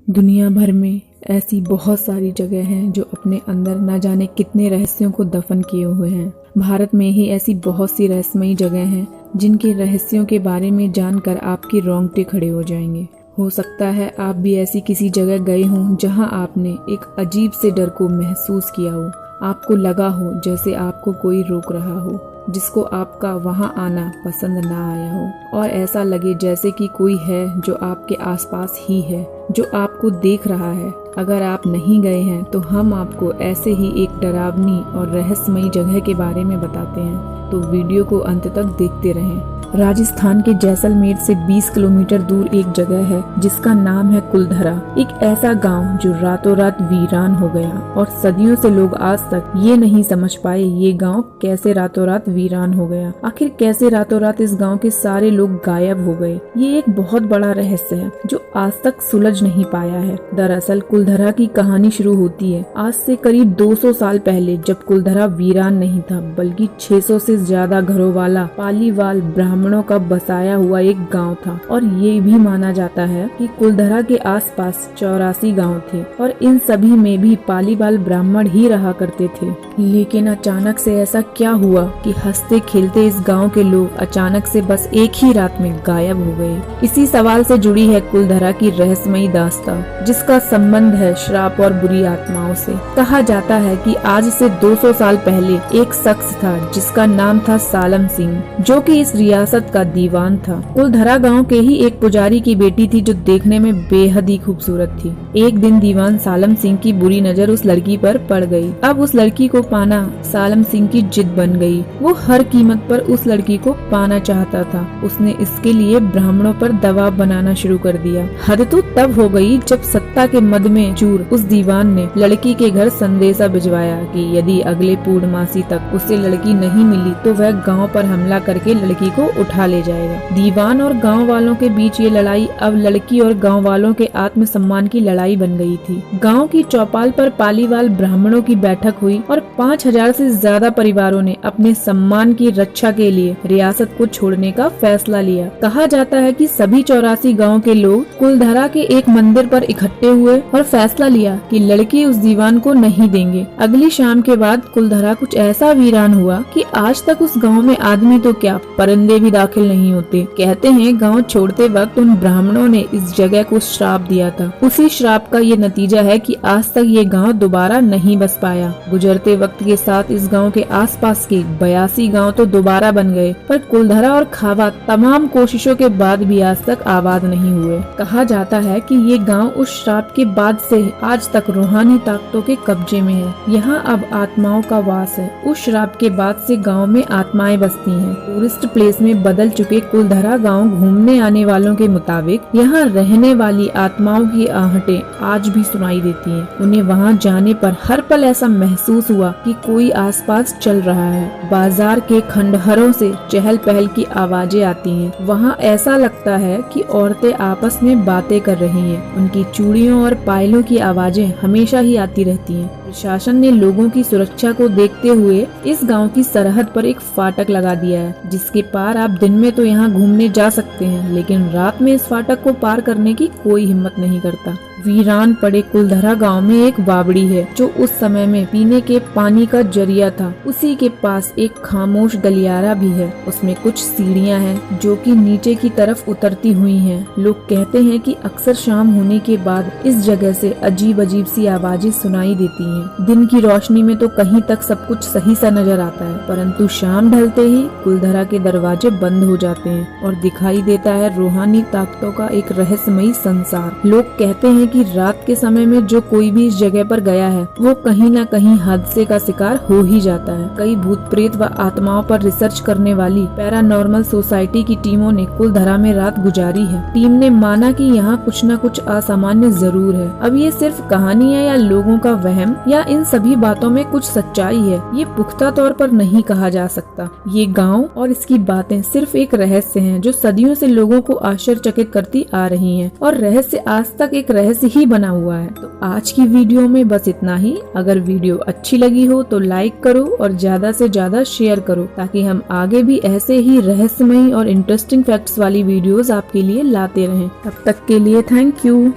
दुनिया भर में ऐसी बहुत सारी जगह हैं जो अपने अंदर न जाने कितने रहस्यों को दफन किए हुए हैं। भारत में ही ऐसी बहुत सी रहस्यमयी जगह हैं जिनके रहस्यों के बारे में जानकर आपके रोंगटे खड़े हो जाएंगे। हो सकता है आप भी ऐसी किसी जगह गए हों जहां आपने एक अजीब से डर को महसूस किया हो। आपको लगा हो जैसे आपको कोई रोक रहा हो, जिसको आपका वहां आना पसंद ना आया हो, और ऐसा लगे जैसे कि कोई है जो आपके आसपास ही है, जो आपको देख रहा है। अगर आप नहीं गए हैं तो हम आपको ऐसे ही एक डरावनी और रहस्यमयी जगह के बारे में बताते हैं, तो वीडियो को अंत तक देखते रहें। राजस्थान के जैसलमेर से 20 किलोमीटर दूर एक जगह है जिसका नाम है कुलधरा। एक ऐसा गांव जो रातों रात वीरान हो गया और सदियों से लोग आज तक ये नहीं समझ पाए ये गांव कैसे रातों रात वीरान हो गया। आखिर कैसे रातों रात इस गांव के सारे लोग गायब हो गए, ये एक बहुत बड़ा रहस्य है जो आज तक सुलझ नहीं पाया है। दरअसल कुलधरा की कहानी शुरू होती है आज से करीब 200 साल पहले, जब कुलधरा वीरान नहीं था बल्कि 600 से ज्यादा घरों वाला पालीवाल ब्राह्मणों का बसाया हुआ एक गांव था। और ये भी माना जाता है कि कुलधरा के आसपास 84 गांव थे और इन सभी में भी पालीवाल ब्राह्मण ही रहा करते थे। लेकिन अचानक से ऐसा क्या हुआ कि हंसते खेलते इस गांव के लोग अचानक से बस एक ही रात में गायब हो गए। इसी सवाल से जुड़ी है कुलधरा की रहस्यमयी दास्तां, जिसका संबंध है श्राप और बुरी आत्माओं से। कहा जाता है कि आज से 200 साल पहले एक शख्स था जिसका नाम था सालम सिंह, जो कि इस रियासत का दीवान था। कुलधरा गांव के ही एक पुजारी की बेटी थी जो देखने में बेहद ही खूबसूरत थी। एक दिन दीवान सालम सिंह की बुरी नजर उस लड़की पर पड़ गई। अब उस लड़की को पाना सालम सिंह की जिद बन गई। वो हर कीमत पर उस लड़की को पाना चाहता था। उसने इसके लिए ब्राह्मणों पर दबाव बनाना शुरू कर दिया। हद तो तब हो गई जब सत्ता के मद में चूर उस दीवान ने लड़की के घर संदेशा भिजवाया कि यदि अगले पूर्णमासी तक उसे लड़की नहीं मिली तो वह गांव पर हमला करके लड़की को उठा ले जाएगा। दीवान और गांव वालों के बीच ये लड़ाई अब लड़की और गांव वालों के आत्मसम्मान की लड़ाई बन गई थी। गांव की चौपाल पर पालीवाल ब्राह्मणों की बैठक हुई और 5000 से ज्यादा परिवारों ने अपने सम्मान की रक्षा के लिए रियासत को छोड़ने का फैसला लिया। कहा जाता है कि सभी 84 गाँव के लोग कुलधरा के एक मंदिर पर इकट्ठे हुए और फैसला लिया कि लड़की उस दीवान को नहीं देंगे। अगली शाम के बाद कुलधरा कुछ ऐसा वीरान हुआ कि आज तक उस गांव में आदमी तो क्या परिंदे भी दाखिल नहीं होते। कहते हैं गांव छोड़ते वक्त उन ब्राह्मणों ने इस जगह को श्राप दिया था। उसी श्राप का ये नतीजा है कि आज तक ये गांव दोबारा नहीं बस पाया। गुजरते वक्त के साथ इस गांव के आसपास के 82 गांव तो दोबारा बन गए, पर कुलधरा और खावा तमाम कोशिशों के बाद भी आज तक आबाद नहीं हुए। कहा जाता है कि ये गांव उस श्राप के बाद से आज तक रूहानी ताकतों के कब्जे में है। यहाँ अब आत्माओं का वास है। उस श्राप के बाद से गांव में आत्माएं बसती हैं। टूरिस्ट प्लेस में बदल चुके कुलधरा गांव घूमने आने वालों के मुताबिक यहाँ रहने वाली आत्माओं की आहटें आज भी सुनाई देती हैं। उन्हें वहाँ जाने पर हर पल ऐसा महसूस हुआ कि कोई आसपास चल रहा है। बाजार के खंडहरों से चहल पहल की आवाजें आती हैं। वहाँ ऐसा लगता है कि औरतें आपस में बातें कर रही हैं। उनकी चूड़ियों और पायलों की आवाजें हमेशा ही आती रहती हैं। प्रशासन ने लोगों की सुरक्षा को देखते हुए इस गांव की सरहद पर एक फाटक लगा दिया है, जिसके पार आप दिन में तो यहाँ घूमने जा सकते हैं, लेकिन रात में इस फाटक को पार करने की कोई हिम्मत नहीं करता। वीरान पड़े कुलधरा गांव में एक बावड़ी है जो उस समय में पीने के पानी का जरिया था। उसी के पास एक खामोश गलियारा भी है। उसमें कुछ सीढ़ियां हैं जो कि नीचे की तरफ उतरती हुई हैं। लोग कहते हैं कि अक्सर शाम होने के बाद इस जगह से अजीब अजीब सी आवाजें सुनाई देती हैं। दिन की रोशनी में तो कहीं तक सब कुछ सही सा नजर आता है, परंतु शाम ढलते ही कुलधरा के दरवाजे बंद हो जाते हैं और दिखाई देता है रूहानी ताकतों का एक रहस्यमयी संसार। लोग कहते हैं कि रात के समय में जो कोई भी इस जगह पर गया है वो कहीं न कहीं हादसे का शिकार हो ही जाता है। कई भूत प्रेत व आत्माओं पर रिसर्च करने वाली पैरानॉर्मल सोसाइटी की टीमों ने कुलधरा में रात गुजारी है। टीम ने माना कि यहाँ कुछ न कुछ असामान्य जरूर है। अब ये सिर्फ कहानी है या लोगों का वहम, या इन सभी बातों में कुछ सच्चाई है, ये पुख्ता तौर पर नहीं कहा जा सकता। ये गाँव और इसकी बातें सिर्फ एक रहस्य है जो सदियों से लोगों को आश्चर्यचकित करती आ रही है, और रहस्य आज तक एक रहस्य ही बना हुआ है। तो आज की वीडियो में बस इतना ही। अगर वीडियो अच्छी लगी हो तो लाइक करो और ज्यादा से ज्यादा शेयर करो, ताकि हम आगे भी ऐसे ही रहस्यमयी और इंटरेस्टिंग फैक्ट्स वाली वीडियोस आपके लिए लाते रहें। तब तक के लिए थैंक यू।